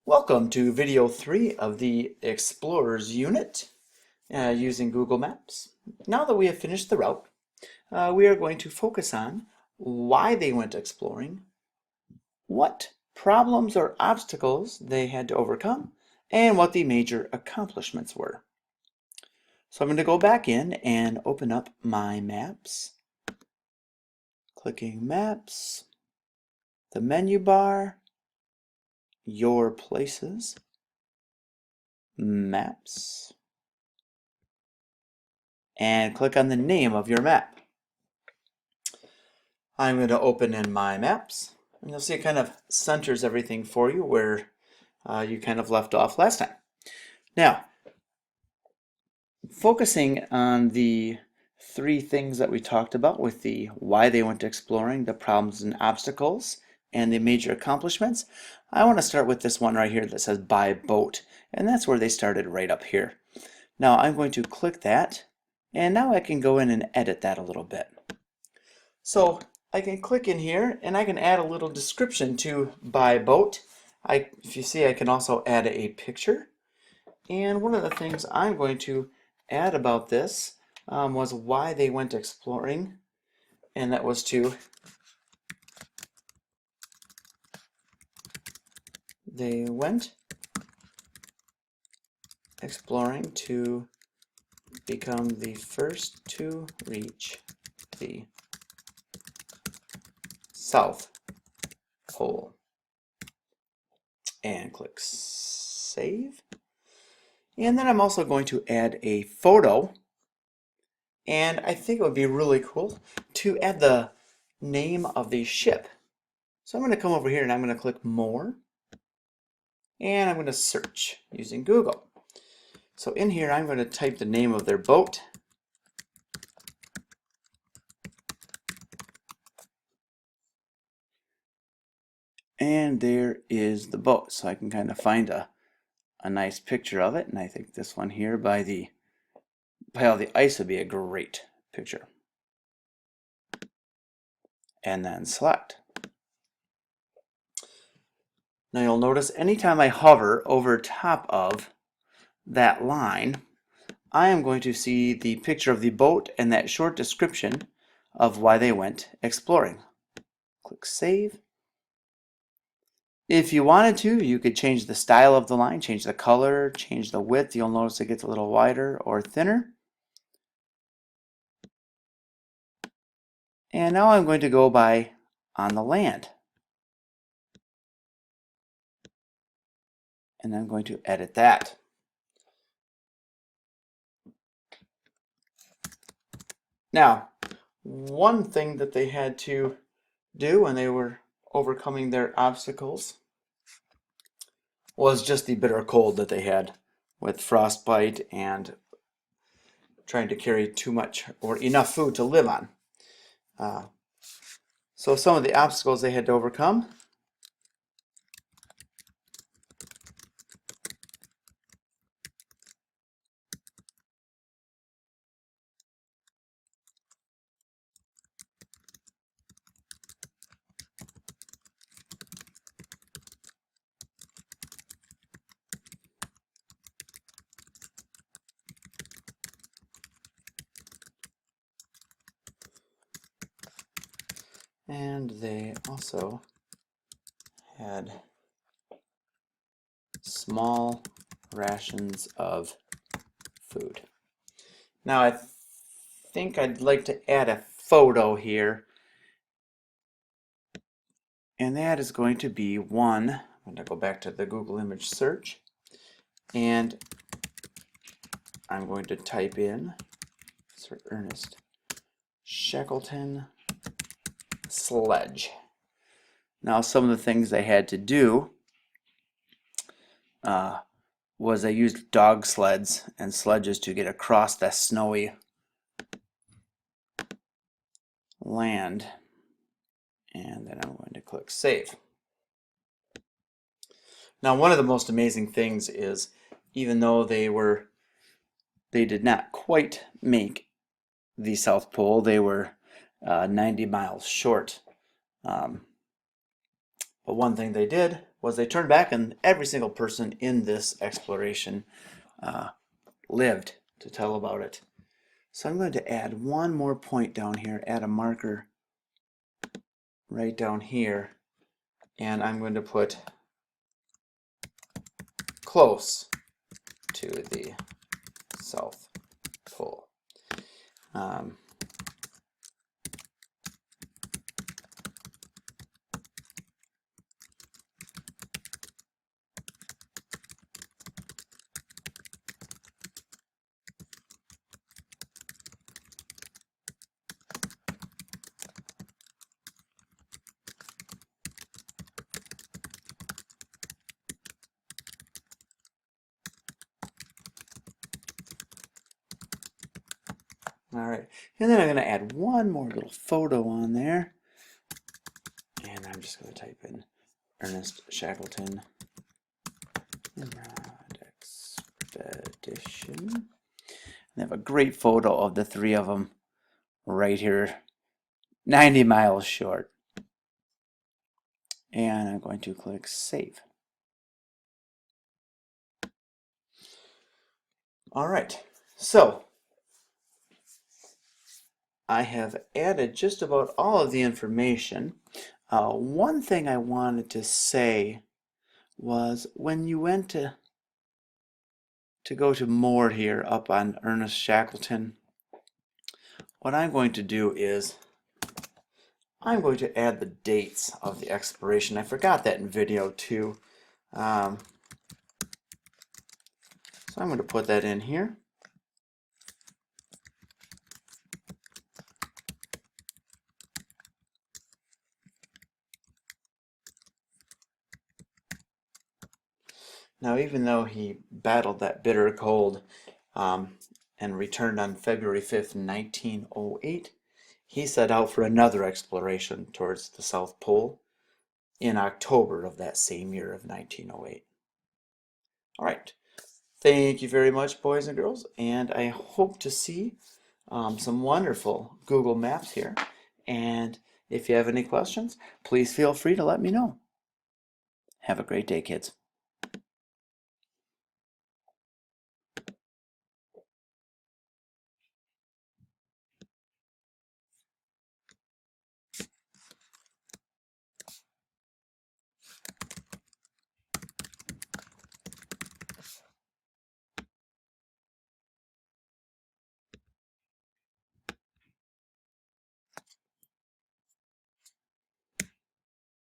Welcome to video 3 of the Explorers unit using Google Maps. Now that we have finished the route, we are going to focus on why they went exploring, what problems or obstacles they had to overcome, and what the major accomplishments were. So I'm going to go back in and open up my maps, clicking Maps, the menu bar, Your Places, Maps, and click on the name of your map. I'm going to open in my maps, and you'll see it kind of centers everything for you where you kind of left off last time. Now, focusing on the three things that we talked about with the why they went exploring, the problems and obstacles, and the major accomplishments, I want to start with this one right here that says by boat, and that's where they started right up here. Now I'm going to click that, and now I can go in and edit that a little bit. So I can click in here and I can add a little description to by boat. If you see, I can also add a picture. And one of the things I'm going to add about this was why they went exploring, and that was they went exploring to become the first to reach the South Pole. And click Save. And then I'm also going to add a photo. And I think it would be really cool to add the name of the ship. So I'm going to come over here and I'm going to click More. And I'm going to search using Google. So in here I'm going to type the name of their boat. And there is the boat. So I can kind of find a nice picture of it. And I think this one here by all the ice would be a great picture. And then select. Now you'll notice anytime I hover over top of that line, I am going to see the picture of the boat and that short description of why they went exploring. Click Save. If you wanted to, you could change the style of the line, change the color, change the width. You'll notice it gets a little wider or thinner. And now I'm going to go by on the land. And I'm going to edit that. Now, one thing that they had to do when they were overcoming their obstacles was just the bitter cold that they had with frostbite and trying to carry too much or enough food to live on. So some of the obstacles they had to overcome and they also had small rations of food. Now I think I'd like to add a photo here, and that is going to be one. I'm going to go back to the Google image search, and I'm going to type in Sir Ernest Shackleton sledge. Now some of the things they had to do was they used dog sleds and sledges to get across that snowy land. And then I'm going to click Save. Now one of the most amazing things is, even though they did not quite make the South Pole, they were 90 miles short. But one thing they did was they turned back and every single person in this exploration lived to tell about it. So I'm going to add one more point down here, add a marker right down here, and I'm going to put close to the South Pole. All right, and then I'm going to add one more little photo on there, and I'm just going to type in Ernest Shackleton Nimrod Expedition. And I have a great photo of the three of them right here, 90 miles short. And I'm going to click Save. All right, so I have added just about all of the information. One thing I wanted to say was when you went to go to more here up on Ernest Shackleton, what I'm going to do is I'm going to add the dates of the exploration. I forgot that in video 2. So I'm going to put that in here. Now, even though he battled that bitter cold and returned on February 5th, 1908, he set out for another exploration towards the South Pole in October of that same year of 1908. All right. Thank you very much, boys and girls, and I hope to see some wonderful Google Maps here. And if you have any questions, please feel free to let me know. Have a great day, kids.